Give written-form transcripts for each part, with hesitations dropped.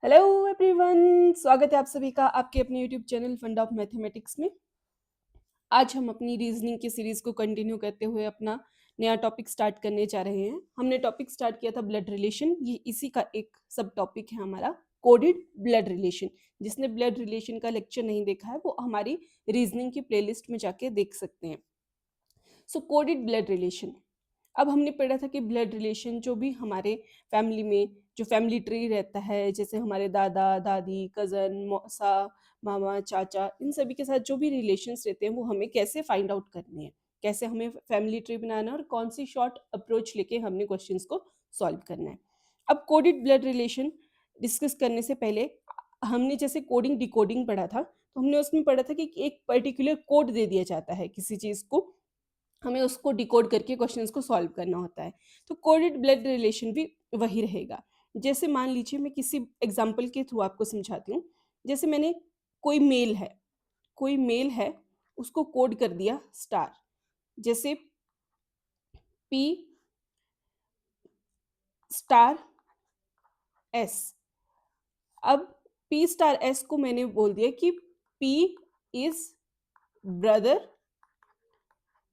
Hello everyone, स्वागत है आप सभी का आपके अपने YouTube channel fund of mathematics में। आज हम अपनी रीजनिंग की सीरीज को कंटिन्यू करते हुए अपना नया टॉपिक स्टार्ट करने जा रहे हैं। हमने टॉपिक स्टार्ट किया था ब्लड रिलेशन, ये इसी का एक सब टॉपिक है हमारा कोडेड ब्लड रिलेशन। जिसने ब्लड रिलेशन का लेक्चर नहीं देखा है वो हमारी रीजनिंग की प्लेलिस्ट में जाके देख सकते हैं। सो कोडेड ब्लड रिलेशन, अब हमने पढ़ा था कि ब्लड रिलेशन जो भी हमारे फैमिली में जो फैमिली ट्री रहता है, जैसे हमारे दादा दादी, कज़न, मौसा, मामा, चाचा, इन सभी के साथ जो भी रिलेशंस रहते हैं वो हमें कैसे फाइंड आउट करने हैं, कैसे हमें फैमिली ट्री बनाना है और कौन सी शॉर्ट अप्रोच लेके हमने क्वेश्चंस को सॉल्व करना है। अब कोडेड ब्लड रिलेशन डिस्कस करने से पहले हमने जैसे कोडिंग डिकोडिंग पढ़ा था, तो हमने उसमें पढ़ा था कि एक पर्टिकुलर कोड दे दिया जाता है किसी चीज़ को, हमें उसको डिकोड करके क्वेश्चंस को सॉल्व करना होता है। तो कोडेड ब्लड रिलेशन भी वही रहेगा। जैसे मान लीजिए मैं किसी एग्जांपल के थ्रू आपको समझाती हूँ। जैसे मैंने कोई मेल है उसको कोड कर दिया स्टार, जैसे पी स्टार एस। अब पी स्टार एस को मैंने बोल दिया कि P is brother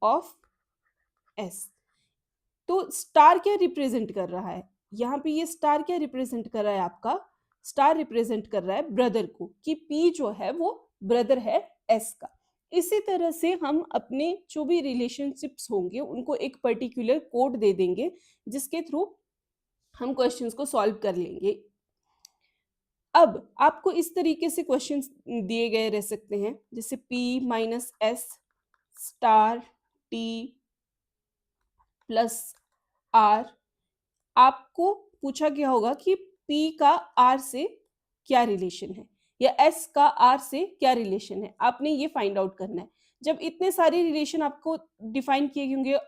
of S. तो स्टार क्या रिप्रेजेंट कर रहा है यहाँ पे, ये स्टार क्या रिप्रेजेंट कर रहा है, आपका स्टार रिप्रेजेंट कर रहा है ब्रदर को, कि पी जो है वो ब्रदर है एस का। इसी तरह से हम अपने जो भी रिलेशनशिप्स होंगे उनको एक पर्टिकुलर कोड दे देंगे जिसके थ्रू हम क्वेश्चंस को सॉल्व कर लेंगे। अब आपको इस तरीके से क्वेश्चंस दिए गए रह सकते हैं, जैसे p minus S star T plus R. आपको पूछा गया होगा कि P का R से क्या रिलेशन है या S का R से क्या रिलेशन है, आपने ये फाइंड आउट करना है। जब इतने सारे रिलेशन आपको डिफाइन किए होंगे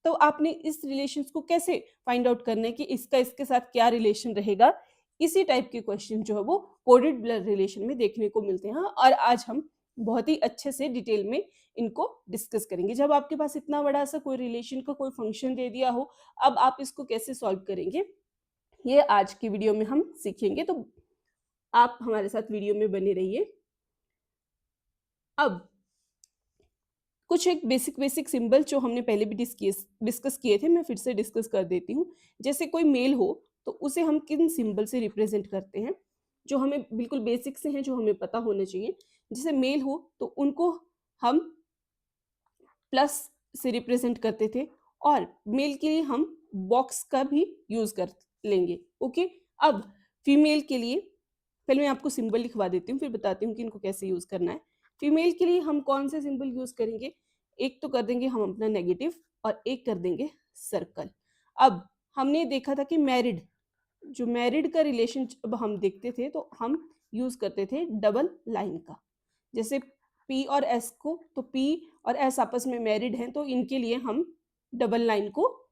तो आपने इस रिलेशंस को कैसे फाइंड आउट करना है कि इसका इसके साथ क्या रिलेशन रहेगा। इसी टाइप के क्वेश्चन जो है वो कोडेड ब्लड रिलेशन में देखने को मिलते हैं और आज हम बहुत ही अच्छे से डिटेल में इनको डिस्कस करेंगे। जब आपके पास इतना बड़ा सा कोई रिलेशन का कोई फंक्शन दे दिया हो, अब आप इसको कैसे सॉल्व करेंगे ये आज की वीडियो में हम सीखेंगे। तो आप हमारे साथ वीडियो में बने रहिए। अब कुछ एक बेसिक सिंबल जो हमने पहले भी डिस्कस किए थे, मैं फिर से डिस्कस कर देती हूँ। जैसे कोई मेल हो तो उसे हम किन सिंबल से रिप्रेजेंट करते हैं, जो हमें बिल्कुल बेसिक से हैं, जो हमें पता होना चाहिए। जैसे मेल हो तो उनको हम प्लस से रिप्रेजेंट करते थे और मेल के लिए हम बॉक्स का भी यूज कर लेंगे। ओके, अब फीमेल के लिए पहले मैं आपको सिंबल लिखवा देती हूँ, फिर बताती हूँ कि इनको कैसे यूज करना है। फीमेल के लिए हम कौन से सिंबल यूज करेंगे, एक तो कर देंगे हम अपना नेगेटिव और एक कर देंगे सर्कल। अब हमने देखा था कि मैरिड का रिलेशन जब हम देखते थे तो हम यूज करते थे डबल लाइन का। जैसे पी और एस को, तो पी और एस आपस में मैरिड हैं तो इनके लिए हम डबल लाइन को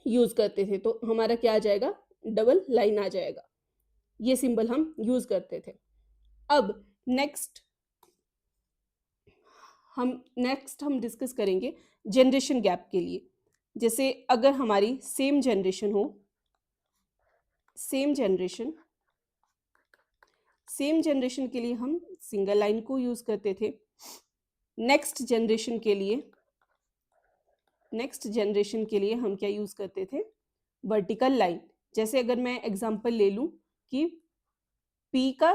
यूज करते थे, तो हमारा क्या आ जाएगा, डबल लाइन आ जाएगा। ये सिंबल हम यूज करते थे। अब नेक्स्ट हम डिस्कस करेंगे जनरेशन गैप के लिए। जैसे अगर हमारी सेम जनरेशन हो, सेम जनरेशन के लिए हम सिंगल लाइन को यूज करते थे। नेक्स्ट जनरेशन के लिए हम क्या यूज करते थे, वर्टिकल लाइन। जैसे अगर मैं एग्जांपल ले लूं कि P का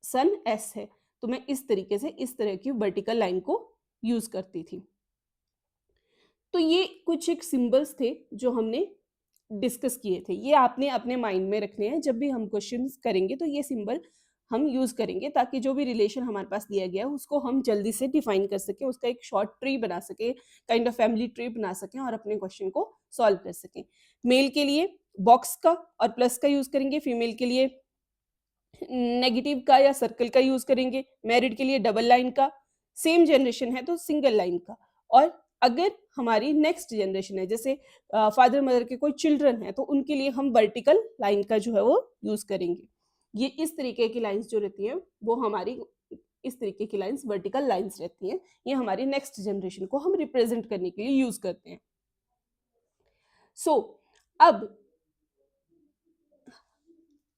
सन S है तो मैं इस तरीके से इस तरह की वर्टिकल लाइन को यूज करती थी। तो ये कुछ एक सिंबल्स थे जो हमने डिस्कस किए थे, ये आपने अपने माइंड में रखने हैं। जब भी हम क्वेश्चंस करेंगे तो ये सिंबल हम यूज करेंगे ताकि जो भी रिलेशन हमारे पास दिया गया है उसको हम जल्दी से डिफाइन कर सकें, उसका एक शॉर्ट ट्री बना सके, काइंड ऑफ फैमिली ट्री बना सकें और अपने क्वेश्चन को सॉल्व कर सकें। मेल के लिए बॉक्स का और प्लस का यूज करेंगे, फीमेल के लिए नेगेटिव का या सर्कल का यूज करेंगे, मैरिड के लिए डबल लाइन का, सेम जनरेशन है तो सिंगल लाइन का। और अगर हमारी नेक्स्ट जनरेशन है, जैसे फादर मदर के कोई चिल्ड्रन है, तो उनके लिए हम वर्टिकल लाइन का जो है वो यूज करेंगे। ये इस तरीके की लाइंस जो रहती हैं वो हमारी इस तरीके की लाइंस वर्टिकल लाइंस रहती हैं, ये हमारी नेक्स्ट जनरेशन को हम रिप्रेजेंट करने के लिए यूज करते हैं। सो अब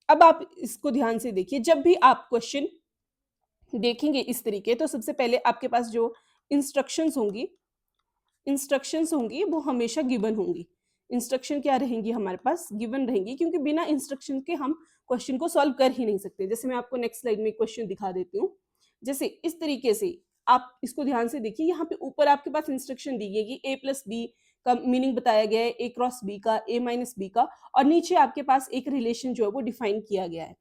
अब आप इसको ध्यान से देखिए, जब भी आप क्वेश्चन देखेंगे इस तरीके, तो सबसे पहले आपके पास जो इंस्ट्रक्शंस होंगी वो हमेशा गिवन होंगी। इंस्ट्रक्शन क्या रहेंगी हमारे पास? गिवन रहेंगी, क्योंकि बिना इंस्ट्रक्शन के हम क्वेश्चन को सॉल्व कर ही नहीं सकते। जैसे मैं आपको नेक्स्ट स्लाइड में क्वेश्चन दिखा देती हूँ। जैसे इस तरीके से आप इसको ध्यान से देखिए, यहाँ पे ऊपर आपके पास इंस्ट्रक्शन दी गई है कि a+b का मीनिंग बताया गया है, a क्रॉस b का, a-b का, और नीचे आपके पास एक रिलेशन जो है वो डिफाइन किया गया है।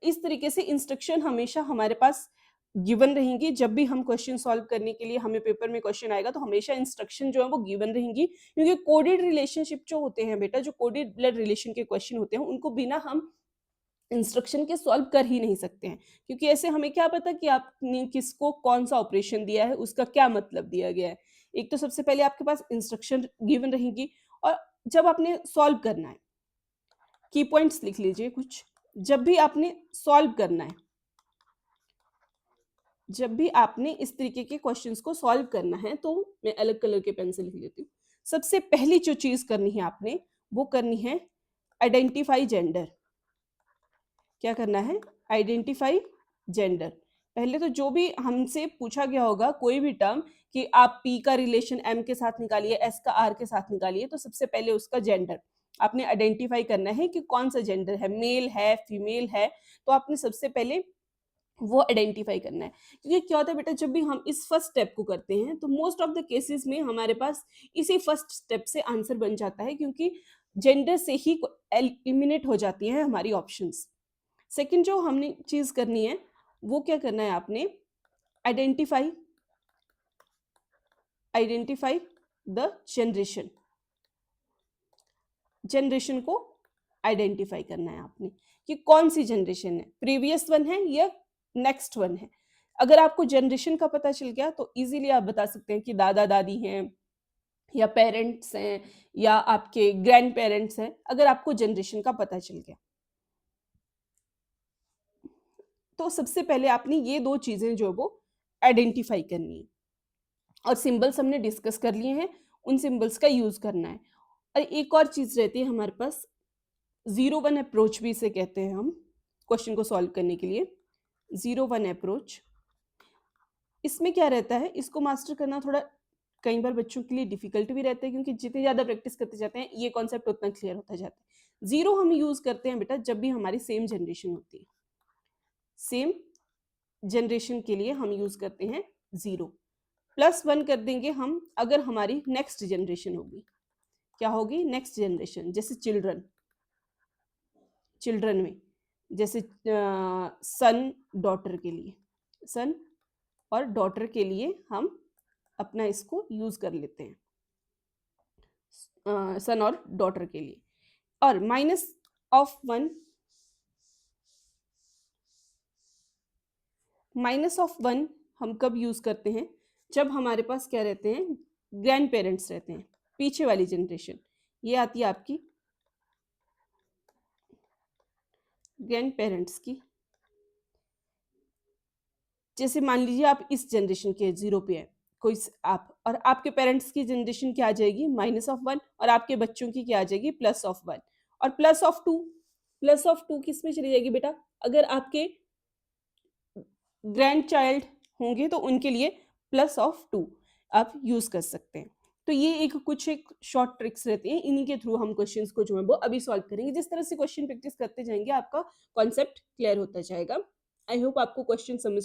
इस तरीके से इंस्ट्रक्शन हमेशा हमारे पास गिवन रहेंगी। जब भी हम क्वेश्चन सॉल्व करने के लिए हमें पेपर में क्वेश्चन आएगा तो हमेशा इंस्ट्रक्शन जो है वो गिवन रहेंगी, क्योंकि कोडेड रिलेशनशिप जो होते हैं बेटा, जो कोडेड ब्लड रिलेशन के क्वेश्चन होते हैं, उनको बिना हम इंस्ट्रक्शन के सॉल्व कर ही नहीं सकते हैं, क्योंकि ऐसे हमें क्या पता कि आपने किसको कौन सा ऑपरेशन दिया है, उसका क्या मतलब दिया गया है। एक तो सबसे पहले आपके पास इंस्ट्रक्शन गिवन रहेंगी, और जब आपने सॉल्व करना है, की पॉइंट्स लिख लीजिए कुछ। जब भी आपने सॉल्व करना है, जब भी आपने इस तरीके के क्वेश्चंस को सॉल्व करना है, तो मैं अलग कलर के पेन से लिख लेती हूँ। सबसे पहली जो चीज करनी है आपने, वो करनी है आइडेंटिफाई जेंडर। क्या करना है? Identify gender. पहले तो जो भी हमसे पूछा गया होगा कोई भी टर्म, कि आप पी का रिलेशन एम के साथ निकालिए, एस का आर के साथ निकालिए, तो सबसे पहले उसका जेंडर आपने आइडेंटिफाई करना है कि कौन सा जेंडर है, मेल है, फीमेल है। तो आपने सबसे पहले वो आइडेंटिफाई करना है, क्योंकि क्या होता है बेटा, जब भी हम इस फर्स्ट स्टेप को करते हैं तो मोस्ट ऑफ द केसेस में हमारे पास इसी फर्स्ट स्टेप से आंसर बन जाता है, क्योंकि जेंडर से ही एलिमिनेट हो जाती हैं हमारी ऑप्शंस। सेकंड जो हमने चीज करनी है, वो क्या करना है आपने? Identify identify the generation. Generation को आइडेंटिफाई करना है आपने कि कौन सी जनरेशन है, प्रीवियस वन है या नेक्स्ट वन है। अगर आपको जनरेशन का पता चल गया तो इजीली आप बता सकते हैं कि दादा दादी हैं, या पेरेंट्स हैं, या आपके ग्रैंड पेरेंट्स हैं, अगर आपको जनरेशन का पता चल गया। तो सबसे पहले आपने ये दो चीजें जो वो आइडेंटिफाई करनी है, और सिंबल्स हमने डिस्कस कर लिए हैं, उन सिंबल्स का यूज करना है। और एक और चीज रहती है हमारे पास, 0-1 अप्रोच भी इसे कहते हैं हम, क्वेश्चन को सॉल्व करने के लिए 0-1 अप्रोच। इसमें क्या रहता है, इसको मास्टर करना थोड़ा कई बार बच्चों के लिए डिफिकल्ट भी रहता है, क्योंकि जितनी ज्यादा प्रैक्टिस करते जाते हैं ये कॉन्सेप्ट उतना क्लियर होता जाता है। 0 हम यूज करते हैं बेटा जब भी हमारी सेम जनरेशन होती है, सेम जनरेशन के लिए हम यूज करते हैं 0। +1 कर देंगे हम अगर हमारी नेक्स्ट जनरेशन होगी। क्या होगी? Next generation. जैसे चिल्ड्रन में, जैसे सन डॉटर के लिए, सन और डॉटर के लिए हम अपना इसको यूज कर लेते हैं, सन और डॉटर के लिए। और -1 हम कब यूज करते हैं? जब हमारे पास क्या रहते हैं? ग्रैंड पेरेंट्स रहते हैं, पीछे वाली जनरेशन। ये आती है आपकी ग्रैंड पेरेंट्स की। जैसे मान लीजिए आप इस जनरेशन के 0 पे है, कोई आप, और आपके पेरेंट्स की जनरेशन क्या आ जाएगी? -1, और आपके बच्चों की क्या आ जाएगी? +1। और +2 किस में चली जाएगी बेटा? अगर आपके ग्रैंड चाइल्ड होंगे तो उनके लिए +2 आप यूज कर सकते हैं। तो ये एक शॉर्ट ट्रिक्स रहती हैं, इन्हीं के थ्रू हम क्वेश्चंस को जो है वो अभी सॉल्व करेंगे। जिस तरह से क्वेश्चन प्रैक्टिस करते जाएंगे आपका कॉन्सेप्ट क्लियर होता जाएगा। आई होप आपको क्वेश्चन समझ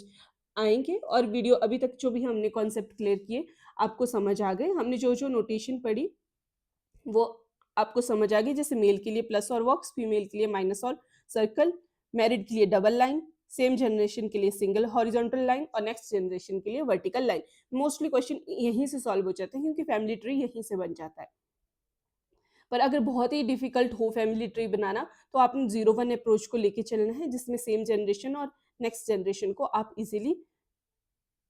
आएंगे, और वीडियो अभी तक जो भी हमने कॉन्सेप्ट क्लियर किए आपको समझ आ गए। हमने जो जो नोटेशन पढ़ी वो आपको समझ आ गई। जैसे मेल के लिए प्लस और बॉक्स, फीमेल के लिए माइनस और सर्कल, मैरिड के लिए डबल लाइन, सेम जनरेशन के लिए सिंगल हॉरिजॉन्टल लाइन, और नेक्स्ट जनरेशन के लिए वर्टिकल लाइन। मोस्टली क्वेश्चन यहीं से सॉल्व हो जाते हैं, क्योंकि फैमिली ट्री यहीं से बन जाता है। पर अगर बहुत ही डिफिकल्ट हो फैमिली ट्री बनाना, तो आपने 0-1 अप्रोच को लेके चलना है, जिसमें सेम जनरेशन और नेक्स्ट जनरेशन को आप इजीली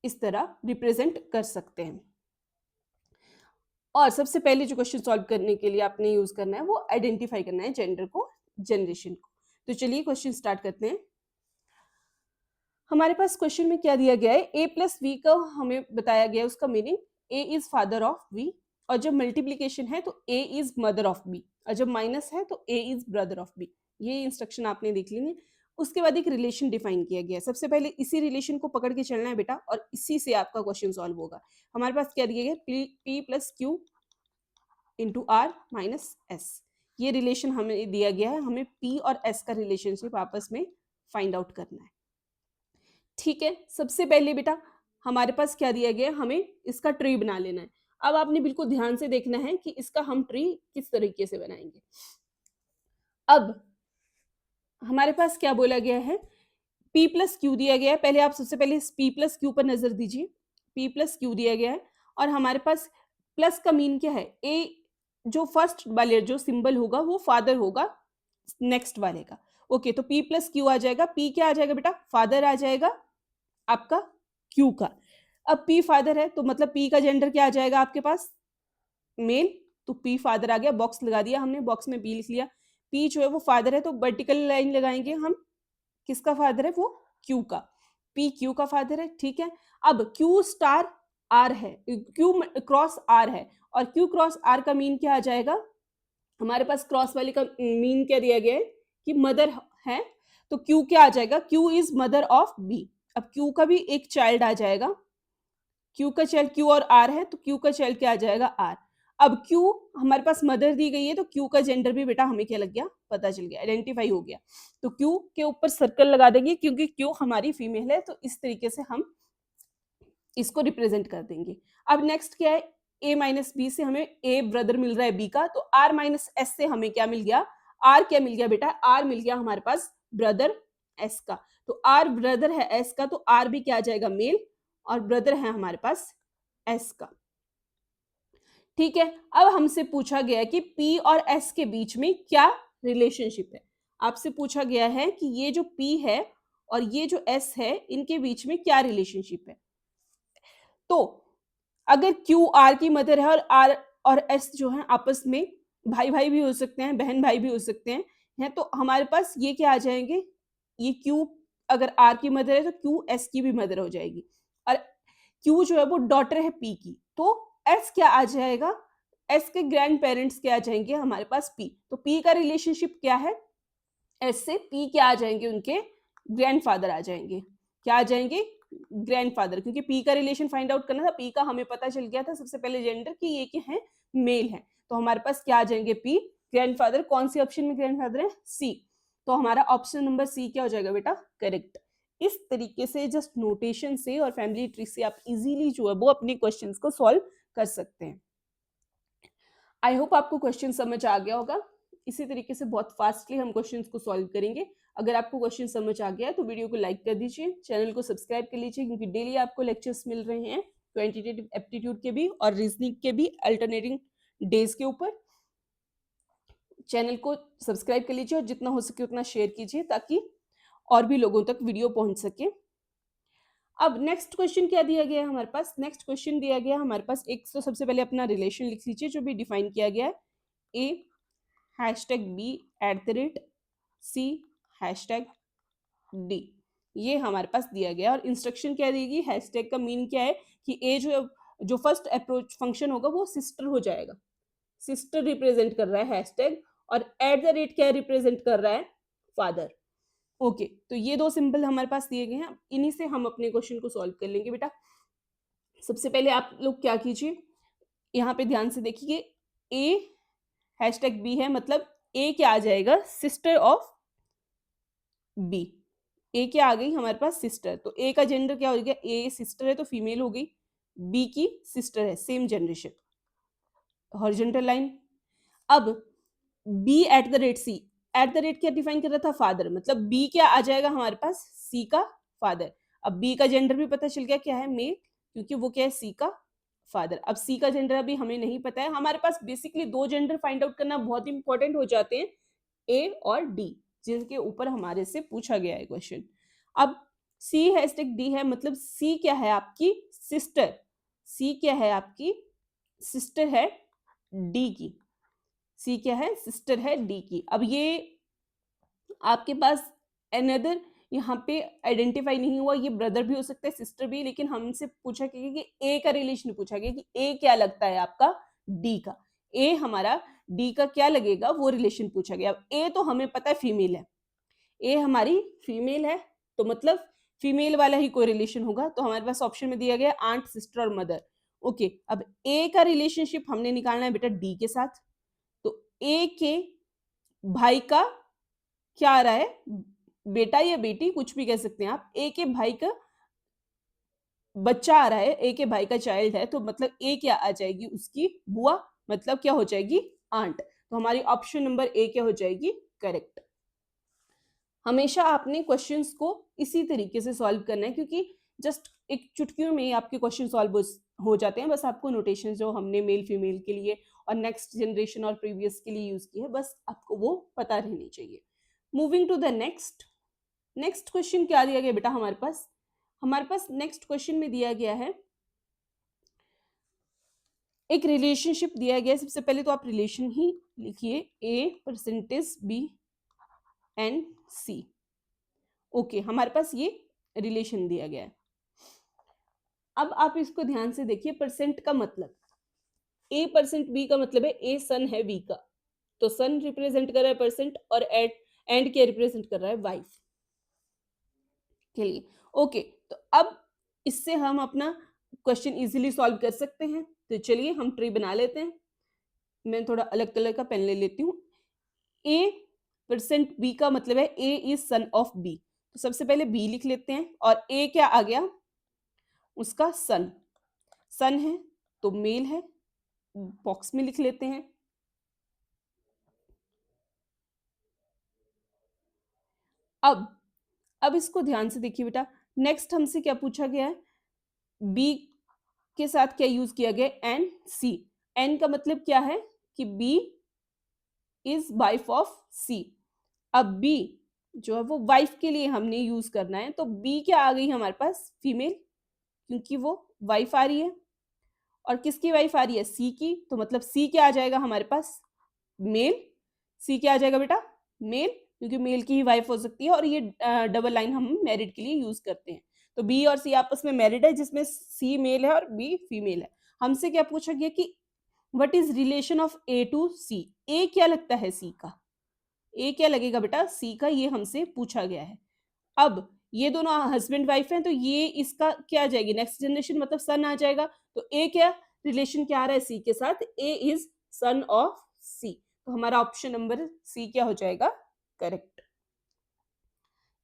इस तरह रिप्रेजेंट कर सकते हैं। और सबसे पहले जो क्वेश्चन सॉल्व करने के लिए आपने यूज करना है वो आइडेंटिफाई करना है जेंडर को, जनरेशन को। तो चलिए क्वेश्चन स्टार्ट करते हैं। हमारे पास क्वेश्चन में क्या दिया गया है? a+v का हमें बताया गया है उसका meaning, a is father of v, और जब मल्टीप्लीकेशन है तो a is mother of b, और जब माइनस है तो a is brother of b। ये इंस्ट्रक्शन आपने देख ली है। उसके बाद एक रिलेशन डिफाइन किया गया है। सबसे पहले इसी रिलेशन को पकड़ के चलना है बेटा और इसी से आपका क्वेश्चन सॉल्व होगा। हमारे पास क्या दिया गया, P plus Q into R minus S. ये रिलेशन हमें दिया गया है, हमें पी और एस का रिलेशनशिप आपस में फाइंड आउट करना है। ठीक है, सबसे पहले बेटा हमारे पास क्या दिया गया है, हमें इसका ट्री बना लेना है। अब आपने बिल्कुल ध्यान से देखना है कि इसका हम ट्री किस तरीके से बनाएंगे। अब हमारे पास क्या बोला गया है, P प्लस क्यू दिया गया है। पहले आप सबसे पहले P प्लस क्यू पर नजर दीजिए। P प्लस क्यू दिया गया है और हमारे पास प्लस का मीन क्या है, ए जो फर्स्ट वाले जो सिंबल होगा वो फादर होगा नेक्स्ट वाले का। ओके, तो P प्लस क्यू आ जाएगा। P क्या आ जाएगा बेटा, फादर आ जाएगा आपका Q का। अब P फादर है तो मतलब P का जेंडर क्या आ जाएगा आपके पास, मेल। तो P फादर आ गया, बॉक्स लगा दिया हमने, बॉक्स में P लिख लिया। P जो है वो फादर है तो वर्टिकल लाइन लगाएंगे हम, किसका फादर है, वो Q का। P Q का फादर है, ठीक है। अब Q स्टार R है, Q क्रॉस R है और Q क्रॉस R का मीन क्या आ जाएगा, हमारे पास क्रॉस वाले का मीन क्या दिया गया है कि मदर है, तो Q क्या आ जाएगा, Q is mother of B। अब Q का भी एक चाइल्ड आ जाएगा, Q का चाइल्ड Q और R है तो Q का चाइल्ड क्या आ जाएगा, R। अब Q हमारे पास मदर दी गई है तो Q का जेंडर भी बेटा हमें क्या लग गया, पता चल गया, आइडेंटिफाई हो गया। तो Q के ऊपर सर्कल लगा देंगे क्योंकि Q हमारी फीमेल है, तो इस तरीके से हम इसको रिप्रेजेंट कर देंगे। अब नेक्स्ट क्या है, A माइनस बी से हमें A ब्रदर मिल रहा है B का, तो R माइनस एस से हमें क्या मिल गया, R क्या मिल गया बेटा, R मिल गया हमारे पास ब्रदर S का। तो R ब्रदर है S का तो R भी क्या आ जाएगा, मेल, और ब्रदर है हमारे पास S का। ठीक है, अब हमसे पूछा गया कि P और S के बीच में क्या रिलेशनशिप है। आपसे पूछा गया है कि ये जो P है और ये जो S है इनके बीच में क्या रिलेशनशिप है। तो अगर Q R की मदर है और R और S जो है आपस में भाई भाई भी हो सकते हैं, बहन भाई भी हो सकते हैं, तो हमारे पास ये क्या आ जाएंगे, ये Q अगर R की मदर है तो Q S की भी मदर हो जाएगी और Q जो है वो डॉटर है P की, तो S क्या आ जाएगा, S के ग्रैंड पेरेंट्स क्या आ जाएंगे हमारे पास P। तो P का रिलेशनशिप क्या है, S से P क्या आ जाएंगे, उनके ग्रैंडफादर आ जाएंगे। क्या आ जाएंगे, ग्रैंडफादर, क्योंकि P का रिलेशन फाइंड आउट करना था। P का हमें पता चल गया था सबसे पहले जेंडर कि ये क्या है, मेल है, तो हमारे पास क्या आ जाएंगे, P ग्रैंडफादर। कौन सी ऑप्शन में ग्रैंडफादर है, C, तो हमारा ऑप्शन नंबर C क्या हो जाएगा बेटा, करेक्ट। इस तरीके से जस्ट नोटेशन से और फैमिली ट्री से आप इजीली जो है वो अपने क्वेश्चंस को सॉल्व कर सकते हैं। आई होप आपको क्वेश्चन समझ आ गया होगा। इसी तरीके से बहुत फास्टली हम क्वेश्चंस को सॉल्व करेंगे। अगर आपको क्वेश्चन समझ आ गया है तो वीडियो को लाइक कर दीजिए, चैनल को सब्सक्राइब कर लीजिए, क्योंकि डेली आपको लेक्चर्स मिल रहे हैं क्वांटिटेटिव एप्टीट्यूड के भी और रीजनिंग के भी अल्टरनेटिंग डेज के ऊपर। चैनल को सब्सक्राइब कर लीजिए और जितना हो सके उतना शेयर कीजिए ताकि और भी लोगों तक वीडियो पहुंच सके। अब नेक्स्ट क्वेश्चन क्या दिया गया है हमारे पास, नेक्स्ट क्वेश्चन दिया गया हमारे पास, एक तो सबसे पहले अपना रिलेशन लिख लीजिए जो भी डिफाइन किया गया है, A #B@C #D, ये हमारे पास दिया गया। और इंस्ट्रक्शन क्या देगी, हैशटैग का मीन क्या है कि ए जो फर्स्ट अप्रोच फंक्शन होगा वो सिस्टर हो जाएगा, सिस्टर रिप्रेजेंट कर रहा है हैशटैग, और @ क्या रिप्रेजेंट कर रहा है, फादर। ओके, तो ये दो सिंबल हमारे पास दिए गए हैं, इन्हीं से हम अपने क्वेश्चन को सॉल्व कर लेंगे बेटा। सबसे पहले आप लोग क्या कीजिए, यहाँ पे ध्यान से देखिए, A #B है, मतलब A क्या आ जाएगा, सिस्टर ऑफ B। A क्या आ गई हमारे पास, सिस्टर, तो A का जेंडर क्या हो गया, A सिस्टर है तो फीमेल हो गई, B की सिस्टर है, सेम जनरेशन, हॉरिजॉन्टल लाइन। अब B@C, क्या डिफाइन कर रहा था, फादर, मतलब B क्या आ जाएगा हमारे पास, C का फादर। अब B का जेंडर भी पता चल गया क्या है, मेल, क्योंकि वो क्या है, C का फादर। अब C का जेंडर अभी हमें नहीं पता है, हमारे पास बेसिकली दो जेंडर फाइंड आउट करना बहुत इंपॉर्टेंट हो जाते हैं, A और D, जिनके ऊपर हमारे से पूछा गया है क्वेश्चन। अब C#D है, मतलब C क्या है आपकी सिस्टर, C क्या है आपकी सिस्टर है D की, C क्या है, सिस्टर है D की। अब ये आपके पास अनदर यहाँ पे आइडेंटिफाई नहीं हुआ, ये ब्रदर भी हो सकता है, सिस्टर भी, लेकिन हमसे पूछा गया कि A का रिलेशन पूछा गया कि A क्या लगता है आपका D का, ए हमारा डी का क्या लगेगा वो रिलेशन पूछा गया। अब ए तो हमें पता है फीमेल है, ए हमारी फीमेल है तो मतलब फीमेल वाला ही कोई रिलेशन होगा। तो हमारे पास ऑप्शन में दिया गया आंट, सिस्टर और मदर। ओके, अब ए का रिलेशनशिप हमने निकालना है बेटा डी के साथ। तो ए के भाई का क्या आ रहा है, बेटा या बेटी कुछ भी कह सकते हैं आप, ए के भाई का बच्चा आ रहा है, ए के भाई का चाइल्ड है, तो मतलब ए क्या आ जाएगी, उसकी बुआ, मतलब क्या हो जाएगी, आंट। तो हमारी ऑप्शन नंबर ए क्या हो जाएगी, करेक्ट। हमेशा आपने क्वेश्चंस को इसी तरीके से सॉल्व करना है, क्योंकि जस्ट एक चुटकियों में आपके क्वेश्चन सॉल्व हो जाते हैं। बस आपको नोटेशन जो हमने मेल फीमेल के लिए और नेक्स्ट जनरेशन और प्रीवियस के लिए यूज की है, बस आपको वो पता रहनी चाहिए। Moving to the next question क्या दिया गया बेटा हमारे पास नेक्स्ट क्वेश्चन में दिया गया है एक रिलेशनशिप दिया गया है। सबसे पहले तो आप रिलेशन ही लिखिए, A percentage B and C. Okay, हमारे पास ये रिलेशन दिया गया है। अब आप इसको ध्यान से देखिए, परसेंट का मतलब ए परसेंट बी का मतलब है ए सन है बी का, तो सन रिप्रेजेंट कर रहा है परसेंट, और एंड क्या रिप्रेजेंट कर रहा है, वाइफ के लिए। ओके, तो अब इससे हम अपना क्वेश्चन इजीली सॉल्व कर सकते हैं। तो चलिए हम ट्री बना लेते हैं। मैं थोड़ा अलग कलर का पेन ले लेती हूँ। ए परसेंट बी का मतलब है ए इज सन ऑफ बी, तो सबसे पहले बी लिख लेते हैं, और ए क्या आ गया, उसका सन है तो मेल है, बॉक्स में लिख लेते हैं। अब इसको ध्यान से देखिए बेटा, नेक्स्ट हमसे क्या पूछा गया है, बी के साथ क्या यूज किया गया, एन सी। एन का मतलब क्या है कि बी इज वाइफ ऑफ सी। अब बी जो है वो वाइफ के लिए हमने यूज करना है, तो बी क्या आ गई हमारे पास, फीमेल, क्योंकि वो वाइफ आ रही है। और किसकी वाइफ आ रही है, सी की, तो मतलब सी क्या आ जाएगा हमारे पास, मेल। सी क्या आ जाएगा बेटा, मेल, क्योंकि मेल की ही वाइफ हो सकती है, और ये डबल लाइन हम मैरिड के लिए यूज करते हैं। तो बी और सी आपस में मैरिड है, जिसमें सी मेल है और बी फीमेल है। हमसे क्या पूछा गया कि what is relation of A to C. A क्या लगता है सी का, ए क्या लगेगा बेटा सी का, ये हमसे पूछा गया है। अब ये दोनों हस्बैंड वाइफ हैं, तो ये इसका क्या आ जाएगी, नेक्स्ट जनरेशन मतलब सन आ जाएगा। तो ए क्या रिलेशन क्या आ रहा है सी के साथ, ए इज सन ऑफ सी। तो हमारा ऑप्शन नंबर सी क्या हो जाएगा, करेक्ट।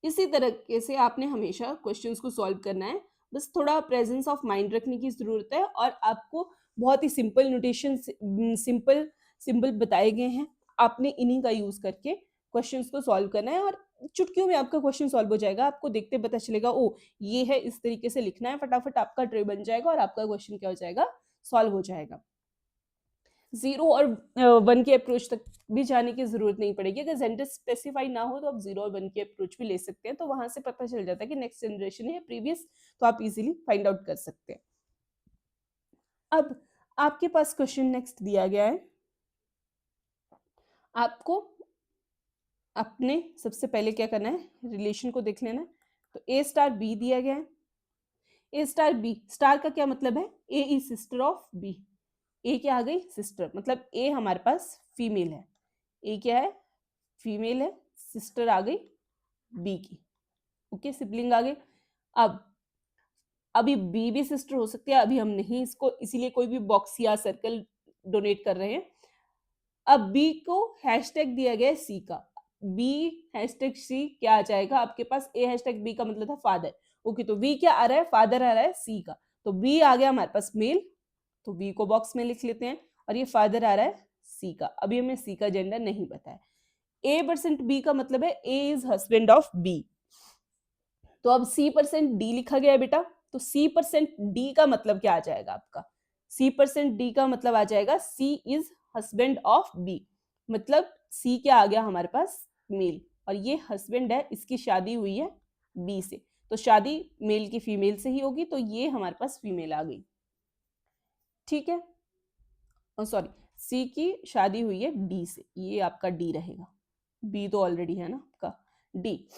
इसी तरीके से आपने हमेशा क्वेश्चंस को सॉल्व करना है, बस थोड़ा प्रेजेंस ऑफ माइंड रखने की जरूरत है, और आपको बहुत ही सिंपल नोटेशन, सिंपल बताए गए हैं, आपने इन्हीं का यूज करके क्वेश्चंस को सॉल्व करना है, और चुटकियों में आपका क्वेश्चन सॉल्व हो जाएगा। आपको देखते पता चलेगा, ओ ये है, इस तरीके से लिखना है, फटाफट आपका ट्रे बन जाएगा और आपका क्वेश्चन क्या हो जाएगा, सॉल्व हो जाएगा। 0 और 1 के अप्रोच तक भी जाने की जरूरत नहीं पड़ेगी। अगर जेंडर स्पेसिफाई ना हो तो आप 0 और 1 के अप्रोच भी ले सकते हैं, तो वहां से पता चल जाता है कि नेक्स्ट जनरेशन है या प्रीवियस, तो आप इजीली फाइंड आउट कर सकते हैं। अब आपके पास क्वेश्चन नेक्स्ट दिया गया है, आपको अपने सबसे पहले क्या करना है, रिलेशन को देख लेना है। तो ए स्टार बी दिया गया है, ए स्टार बी, स्टार का क्या मतलब है, ए इज सिस्टर ऑफ बी। ए क्या आ गई, सिस्टर, मतलब ए हमारे पास फीमेल है, ए क्या है, फीमेल है, सिस्टर आ गई बी की। ओके, सिबलिंग आ गई। अब अभी बी भी सिस्टर हो सकती है, अभी हम नहीं इसको इसीलिए कोई भी बॉक्स या सर्कल डोनेट कर रहे हैं। अब बी को हैशटैग दिया गया है सी का, बी हैशटैग सी क्या आ जाएगा आपके पास, ए हैशटैग बी का मतलब था फादर। ओके, तो बी क्या आ रहा है, फादर आ रहा है सी का, तो बी आ गया हमारे पास मेल, तो बी को बॉक्स में लिख लेते हैं, और ये फादर आ रहा है सी का। अभी हमें सी का जेंडर नहीं पता है। ए परसेंट बी का मतलब है ए इज हस्बैंड ऑफ बी, तो अब सी परसेंट डी लिखा गया है बेटा, तो सी परसेंट डी का मतलब क्या आ जाएगा आपका, सी परसेंट डी का मतलब आ जाएगा सी इज हस्बैंड ऑफ बी, मतलब सी क्या आ गया हमारे पास, मेल, और ये हस्बैंड है, इसकी शादी हुई है बी से, तो शादी मेल की फीमेल से ही होगी, तो ये हमारे पास फीमेल आ गई। ठीक है, सॉरी, सी की शादी हुई है डी से, ये आपका डी रहेगा, बी तो ऑलरेडी है ना आपका, डी।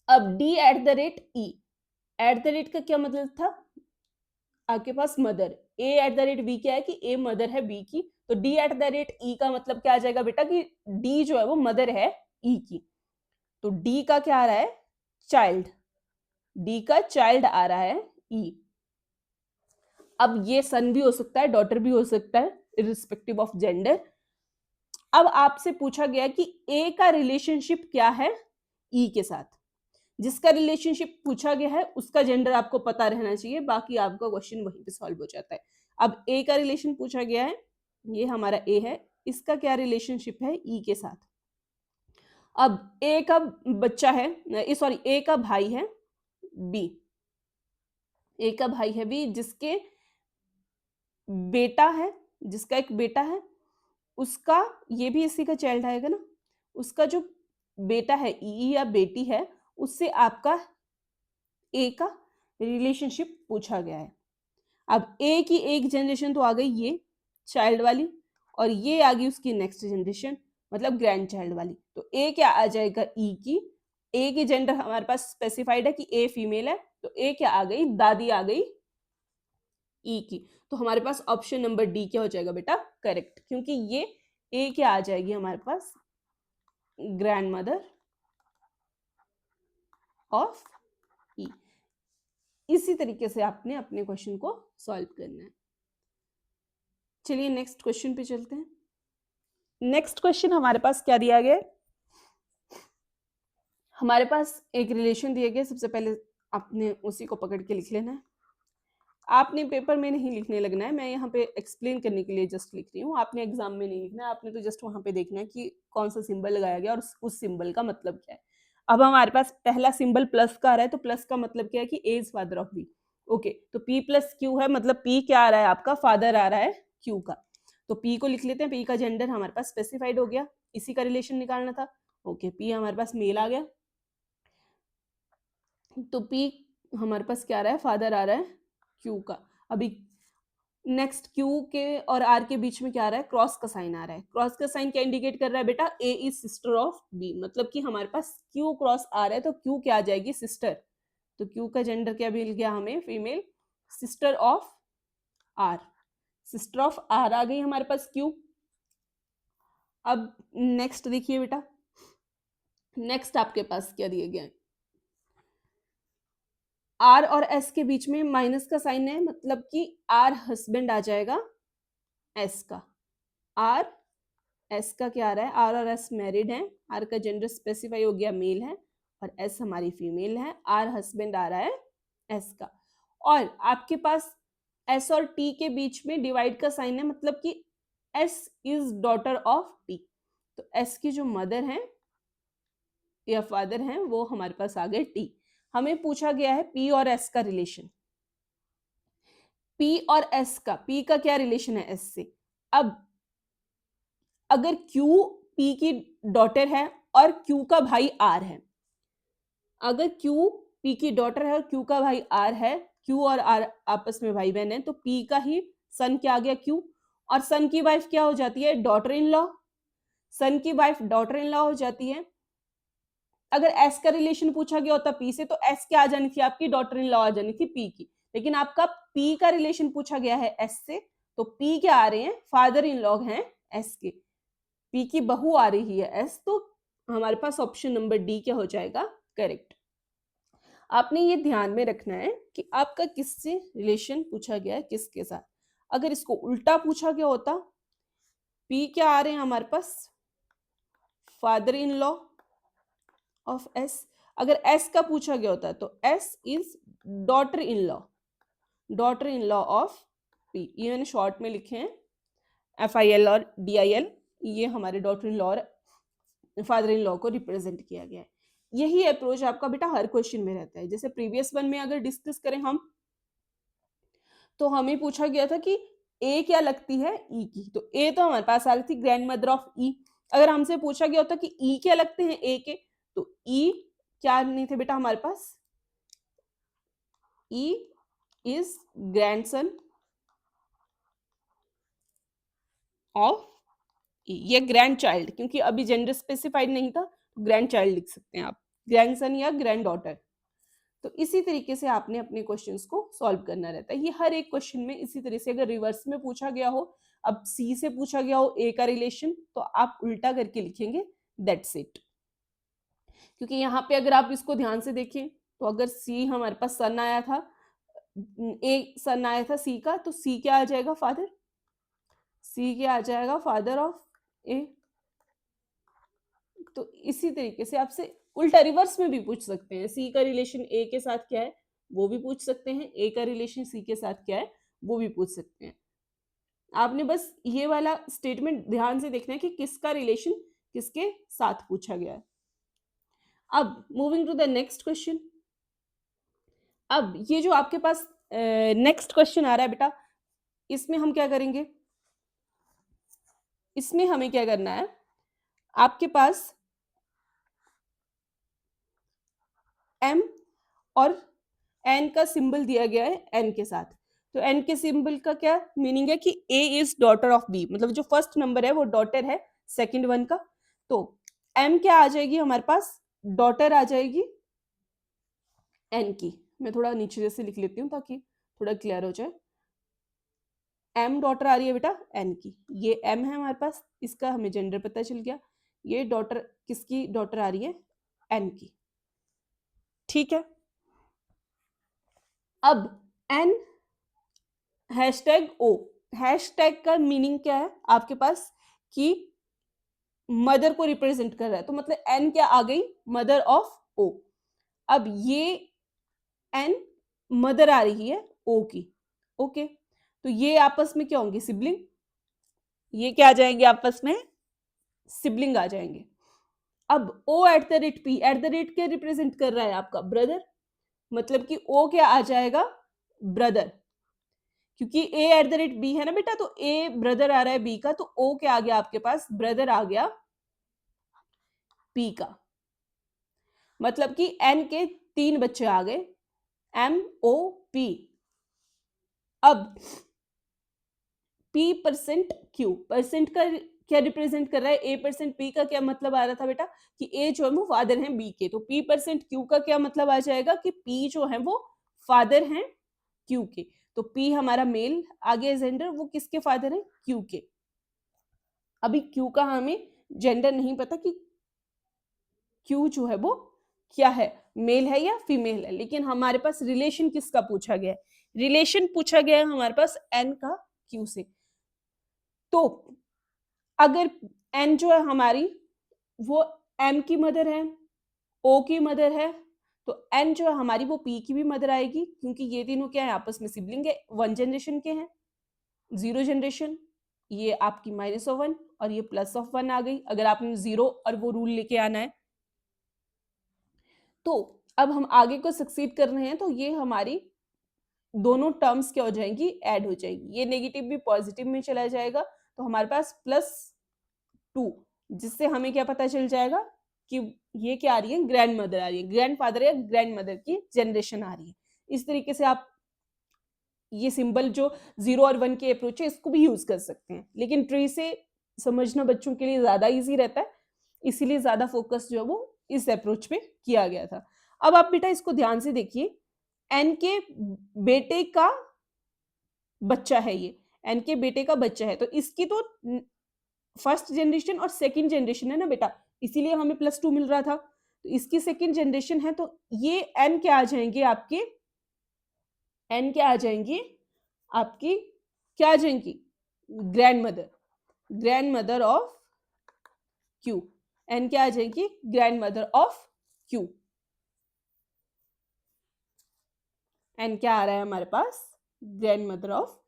अब D at the rate E, at the rate का क्या मतलब था, आपके पास mother, A at the rate B क्या है कि ए मदर है बी की, तो d@e का मतलब क्या आ जाएगा बेटा कि d जो है वो मदर है e की, तो d का क्या आ रहा है, चाइल्ड, d का चाइल्ड आ रहा है e। अब ये सन भी हो सकता है, डॉटर भी हो सकता है, इररिस्पेक्टिव ऑफ जेंडर। अब आपसे पूछा गया कि ए का रिलेशनशिप क्या है ई के साथ। जिसका रिलेशनशिप पूछा गया है उसका जेंडर आपको पता रहना चाहिए, बाकी आपका क्वेश्चन वहीं पे सॉल्व हो जाता है। अब ए का रिलेशन पूछा गया है, ये हमारा ए है, इसका क्या रिलेशनशिप है ई के साथ। अब ए का बच्चा है, सॉरी ए का भाई है बी, ए का भाई है बी, जिसके बेटा है, जिसका एक बेटा है, उसका ये भी इसी का चाइल्ड आएगा ना, उसका जो बेटा है ई या बेटी है, उससे आपका ए का रिलेशनशिप पूछा गया है। अब ए की एक जनरेशन तो आ गई ये चाइल्ड वाली, और ये आ गई उसकी नेक्स्ट जनरेशन मतलब ग्रैंड चाइल्ड वाली। तो ए क्या आ जाएगा ई की, ए की जेंडर हमारे पास स्पेसिफाइड है कि ए फीमेल है, तो ए क्या आ गई, दादी आ गई ई की। तो हमारे पास ऑप्शन नंबर डी क्या हो जाएगा बेटा, करेक्ट, क्योंकि ये ए क्या आ जाएगी हमारे पास, ग्रैंड मदर ऑफ ई। इसी तरीके से आपने अपने क्वेश्चन को सॉल्व करना है। चलिए नेक्स्ट क्वेश्चन पे चलते हैं। नेक्स्ट क्वेश्चन हमारे पास क्या दिया गया है, हमारे पास एक रिलेशन दिया गया। सबसे पहले आपने उसी को पकड़ के लिख लेना है, आपने पेपर में नहीं लिखने लगना है, मैं यहाँ पे एक्सप्लेन करने के लिए जस्ट लिख रही हूँ, आपने एग्जाम में नहीं लिखना है, आपने तो जस्ट वहां पे देखना है कि कौन सा सिंबल लगाया गया और उस सिंबल का मतलब क्या है। अब हमारे पास पहला सिंबल प्लस का आ रहा है, तो प्लस का मतलब क्या है कि A is father of B. Okay, तो पी प्लस क्यू है, मतलब पी क्या आ रहा है आपका, फादर आ रहा है क्यू का। तो पी को लिख लेते हैं, पी का जेंडर हमारे पास स्पेसिफाइड हो गया, इसी का रिलेशन निकालना था। ओके, पी हमारे पास मेल आ गया, तो पी हमारे पास क्या आ रहा है, फादर आ रहा है क्यू का। अभी नेक्स्ट क्यू के और आर के बीच में क्या आ रहा है, क्रॉस का साइन आ रहा है। क्रॉस का साइन क्या इंडिकेट कर रहा है बेटा, ए इज सिस्टर ऑफ बी, मतलब कि हमारे पास क्यू क्रॉस आ रहा है, तो क्यू क्या आ जाएगी, सिस्टर। तो क्यू का जेंडर क्या मिल गया हमें, female, sister of R, sister of R आ गई हमारे पास क्यू। अब नेक्स्ट देखिए बेटा, नेक्स्ट आपके पास क्या दिया गया है, आर और एस के बीच में माइनस का साइन है, मतलब कि आर हस्बैंड आ जाएगा एस का। आर एस का क्या आ रहा है, आर और एस मैरिड हैं, आर का जेंडर स्पेसिफाई हो गया मेल है, और एस हमारी फीमेल है, आर हस्बैंड आ रहा है एस का। और आपके पास एस और टी के बीच में डिवाइड का साइन है, मतलब कि S is daughter of T, तो एस की जो मदर है या फादर हैं वो हमारे पास आ गए टी। हमें पूछा गया है पी और एस का रिलेशन, पी और एस का, पी का क्या रिलेशन है एस से। अब अगर क्यू पी की डॉटर है और क्यू का भाई आर है, अगर क्यू पी की डॉटर है और क्यू का भाई आर है, क्यू और आर आपस में भाई बहन है, तो पी का ही सन क्या आ गया क्यू, और सन की वाइफ क्या हो जाती है, डॉटर इन लॉ, सन की वाइफ डॉटर इन लॉ हो जाती है। अगर एस का रिलेशन पूछा गया होता पी से, तो एस क्या आ जानी थी आपकी, डॉटर इन लॉ आ जानी थी पी की, लेकिन आपका पी का रिलेशन पूछा गया है एस से, तो पी क्या आ रहे हैं, फादर इन लॉ हैं एस के, पी की बहू आ रही है एस, तो हमारे पास ऑप्शन नंबर डी क्या हो जाएगा, करेक्ट। आपने ये ध्यान में रखना है कि आपका किससे रिलेशन पूछा गया है, किसके साथ। अगर इसको उल्टा पूछा गया होता, पी क्या आ रहे हैं हमारे पास, father in law of S, अगर एस का पूछा गया होता तो S is daughter in law, daughter in law of P, ये मैंने शॉर्ट में लिखे हैं FIL और DIL, ये हमारे डॉटर इन लॉ और फादर इन लॉ को रिप्रेजेंट किया गया है। यही अप्रोच आपका बेटा हर क्वेश्चन में रहता है। जैसे प्रीवियस वन में अगर डिस्कस करें हम, तो हमें पूछा गया था कि ए क्या लगती है ई की, तो ए तो हमारे पास आ रही थी ग्रैंड मदर ऑफ ई। अगर हमसे पूछा गया होता कि ई क्या लगते हैं ए के, तो ई क्या नहीं थे बेटा हमारे पास, ई इज ग्रैंडसन ऑफ ई, ये ग्रैंड चाइल्ड, क्योंकि अभी जेंडर स्पेसिफाइड नहीं था, ग्रैंड चाइल्ड लिख सकते हैं आप, ग्रैंडसन या ग्रैंड डॉटर। तो इसी तरीके से आपने अपने क्वेश्चंस को सॉल्व करना रहता है। ये हर एक क्वेश्चन में इसी तरह से, अगर रिवर्स में पूछा गया हो, अब सी से पूछा गया हो ए का रिलेशन तो आप उल्टा करके लिखेंगे दैट्स इट। क्योंकि यहाँ पे अगर आप इसको ध्यान से देखें तो अगर सी हमारे पास सन आया था, ए सन आया था सी का, तो सी क्या आ जाएगा फादर, सी क्या आ जाएगा फादर ऑफ ए। तो इसी तरीके से आपसे उल्टा रिवर्स में भी पूछ सकते हैं, सी का रिलेशन ए के साथ क्या है वो भी पूछ सकते हैं, ए का रिलेशन सी के साथ क्या है वो भी पूछ सकते हैं। आपने बस ये वाला स्टेटमेंट ध्यान से देखना है कि किसका रिलेशन किसके साथ पूछा गया है। अब moving to the next question. अब ये जो आपके पास नेक्स्ट क्वेश्चन आ रहा है बेटा, इसमें हम क्या करेंगे, इसमें हमें क्या करना है, आपके पास m और n का सिंबल दिया गया है n के साथ। तो n के सिंबल का क्या मीनिंग है कि a is daughter of b, मतलब जो फर्स्ट नंबर है वो डॉटर है सेकंड वन का। तो m क्या आ जाएगी हमारे पास, डॉटर आ जाएगी n की। मैं थोड़ा नीचे जैसे लिख लेती हूँ ताकि थोड़ा क्लियर हो जाए। m डॉटर आ रही है बेटा n की, ये m है हमारे पास, इसका हमें जेंडर पता चल गया। ये डॉटर किसकी डॉटर आ रही है, n की, ठीक है। अब n हैशटैग o, हैशटैग का मीनिंग क्या है आपके पास कि मदर को रिप्रेजेंट कर रहा है, तो मतलब n क्या आ गई, मदर ऑफ o। अब ये n मदर आ रही है o की, ओके। तो ये आपस में क्या होंगे, सिबलिंग, ये क्या आ जाएंगे आपस में, सिबलिंग आ जाएंगे। अब o eight the rate p, eight the rate क्या रिप्रेजेंट कर रहा है आपका, ब्रदर, मतलब कि o क्या आ जाएगा, ब्रदर, क्योंकि a eight the rate b है ना बेटा, तो a ब्रदर आ रहा है b का, तो o क्या आ गया आपके पास, ब्रदर आ गया p का। मतलब कि n के 3 बच्चे आ गए, m o p। अब p%q, परसेंट का क्या रिप्रेजेंट कर रहा है, a%p का क्या मतलब आ रहा था बेटा कि a जो है वो फादर है b के, तो p%q का क्या मतलब आ जाएगा कि p जो है वो फादर हैं q के। तो p हमारा मेल आ गया जेंडर, वो किसके फादर है, q के। अभी q का हमें जेंडर नहीं पता कि q जो है वो क्या है, मेल है या फीमेल है, लेकिन हमारे पास रिलेशन किसका पूछा गया है, रिलेशन पूछा गया है हमारे पास n का q से। तो अगर n जो है हमारी वो m की मदर है, o की मदर है, तो n जो है हमारी वो p की भी मदर आएगी, क्योंकि ये तीनों क्या है आपस में सिबलिंग है, 1 जनरेशन के हैं, 0 जनरेशन, ये आपकी -1 और ये +1 आ गई, अगर आपने 0 और वो रूल लेके आना है। तो अब हम आगे को सक्सीड कर रहे हैं, तो ये हमारी दोनों टर्म्स क्या हो जाएंगी, ऐड हो जाएगी, ये नेगेटिव भी पॉजिटिव में चला जाएगा, तो हमारे पास +2, जिससे हमें क्या पता चल जाएगा कि ये क्या आ रही है, ग्रैंड मदर आ रही है, ग्रैंड फादर या ग्रैंड मदर की जनरेशन आ रही है। इस तरीके से आप ये सिंबल जो 0 और 1 के अप्रोच है इसको भी यूज कर सकते हैं, लेकिन ट्री से समझना बच्चों के लिए ज्यादा इजी रहता है, इसीलिए ज्यादा फोकस जो है वो इस अप्रोच पे किया गया था। अब आप बेटा इसको ध्यान से देखिए, एन के बेटे का बच्चा है, ये एन के बेटे का बच्चा है, तो इसकी तो फर्स्ट जनरेशन और सेकंड जनरेशन है ना बेटा, इसीलिए हमें +2 मिल रहा था, तो इसकी सेकंड जनरेशन है, तो ये एन क्या आ जाएंगे आपके, एन क्या आ जाएंगी आपकी, क्या आ जाएंगी, grandmother of Q, N क्या आ जाएगी, grandmother of Q. N क्या आ रहा है हमारे पास, ग्रैंड मदर ऑफ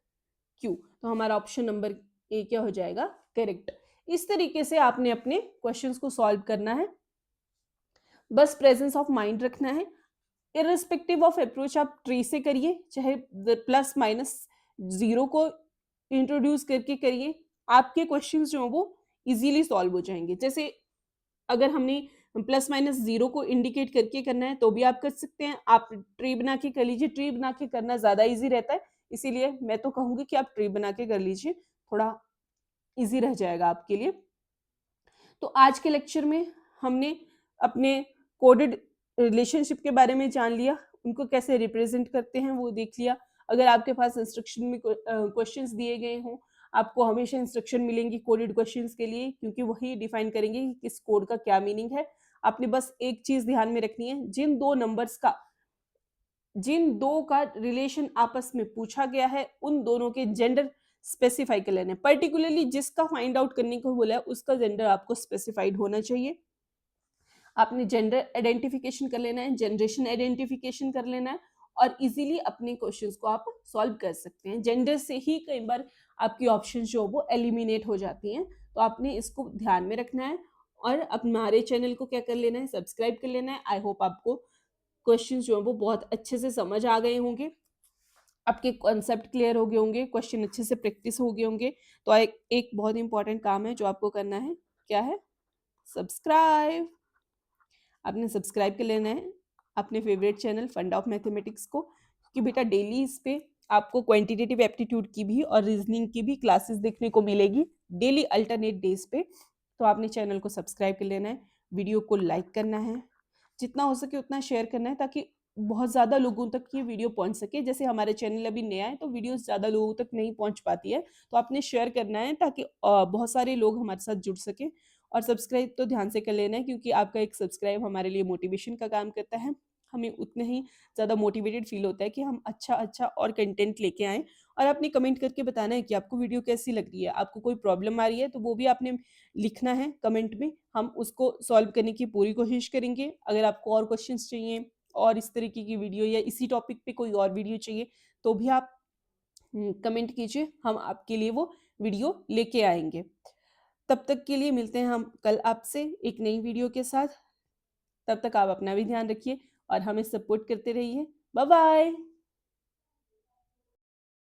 क्यू, तो हमारा ऑप्शन नंबर ए क्या हो जाएगा, करेक्ट। इस तरीके से आपने अपने क्वेश्चंस को सॉल्व करना है, बस प्रेजेंस ऑफ माइंड रखना है, इररिस्पेक्टिव ऑफ अप्रोच आप ट्री से करिए, चाहे +-0 को इंट्रोड्यूस करके करिए, आपके क्वेश्चंस जो हैं वो इजीली सॉल्व हो जाएंगे। जैसे अगर हमने +-0 को इंडिकेट करके करना है तो भी आप कर सकते हैं, आप ट्री बना के कर लीजिए, ट्री बना के करना ज्यादा इजी रहता है, इसीलिए मैं तो कहूंगी कि आप ट्री बना के कर लीजिए, थोड़ा इजी रह जाएगा आपके लिए। तो आज के लेक्चर में हमने अपने कोडेड रिलेशनशिप के बारे में जान लिया, उनको कैसे रिप्रेजेंट करते हैं वो देख लिया। अगर आपके पास इंस्ट्रक्शन में क्वेश्चंस दिए गए हों, आपको हमेशा इंस्ट्रक्शन मिलेंगी कोडेड क्वेश्चंस के लिए, क्योंकि वही डिफाइन करेंगे कि किस कोड का क्या मीनिंग है। आपने बस एक चीज ध्यान में रखनी है, जिन दो का रिलेशन आपस में पूछा गया है उन दोनों के जेंडर स्पेसिफाई कर लेना है। पर्टिकुलरली जिसका फाइंड आउट करने को बोला है उसका जेंडर आपको स्पेसिफाइड होना चाहिए। आपने जेंडर आइडेंटिफिकेशन कर लेना है, जनरेशन आइडेंटिफिकेशन कर लेना है, और इजीली अपने क्वेश्चंस को आप सॉल्व कर सकते हैं। जेंडर से ही कई बार आपकी ऑप्शन जो वो एलिमिनेट हो जाती हैं, तो आपने इसको ध्यान में रखना है। और हमारे चैनल को क्या कर लेना है, सब्सक्राइब कर लेना है। आई होप आपको क्वेश्चंस जो है वो बहुत अच्छे से समझ आ गए होंगे, आपके कॉन्सेप्ट क्लियर हो गए होंगे, क्वेश्चन अच्छे से प्रैक्टिस हो गए होंगे। तो एक बहुत इंपॉर्टेंट काम है जो आपको करना है, क्या है, सब्सक्राइब। आपने सब्सक्राइब कर लेना है अपने favourite channel fund of mathematics को, क्योंकि बेटा डेली इस पे आपको क्वांटिटेटिव एप्टीट्यूड की भी और रीजनिंग की भी क्लासेस देखने को मिलेगी, डेली अल्टरनेट डेज पे। तो आपने चैनल को सब्सक्राइब कर लेना है, वीडियो को लाइक करना है, जितना हो सके उतना शेयर करना है, ताकि बहुत ज़्यादा लोगों तक ये वीडियो पहुंच सके। जैसे हमारे चैनल अभी नया है तो वीडियो ज़्यादा लोगों तक नहीं पहुंच पाती है, तो आपने शेयर करना है ताकि बहुत सारे लोग हमारे साथ जुड़ सके। और सब्सक्राइब तो ध्यान से कर लेना है, क्योंकि आपका एक सब्सक्राइब हमारे लिए मोटिवेशन का काम करता है। हमें उतने ही ज़्यादा मोटिवेटेड फील होता है कि हम अच्छा और कंटेंट लेके आएँ। और आपने कमेंट करके बताना है कि आपको वीडियो कैसी लग रही है, आपको कोई प्रॉब्लम आ रही है तो वो भी आपने लिखना है कमेंट में, हम उसको सॉल्व करने की पूरी कोशिश करेंगे। अगर आपको और क्वेश्चंस चाहिए और इस तरीके की वीडियो, या इसी टॉपिक पे कोई और वीडियो चाहिए, तो भी आप कमेंट कीजिए, हम आपके लिए वो वीडियो लेके आएंगे। तब तक के लिए मिलते हैं हम कल आपसे एक नई वीडियो के साथ। तब तक आप अपना भी ध्यान रखिए और हमें सपोर्ट करते रहिए। Bye bye.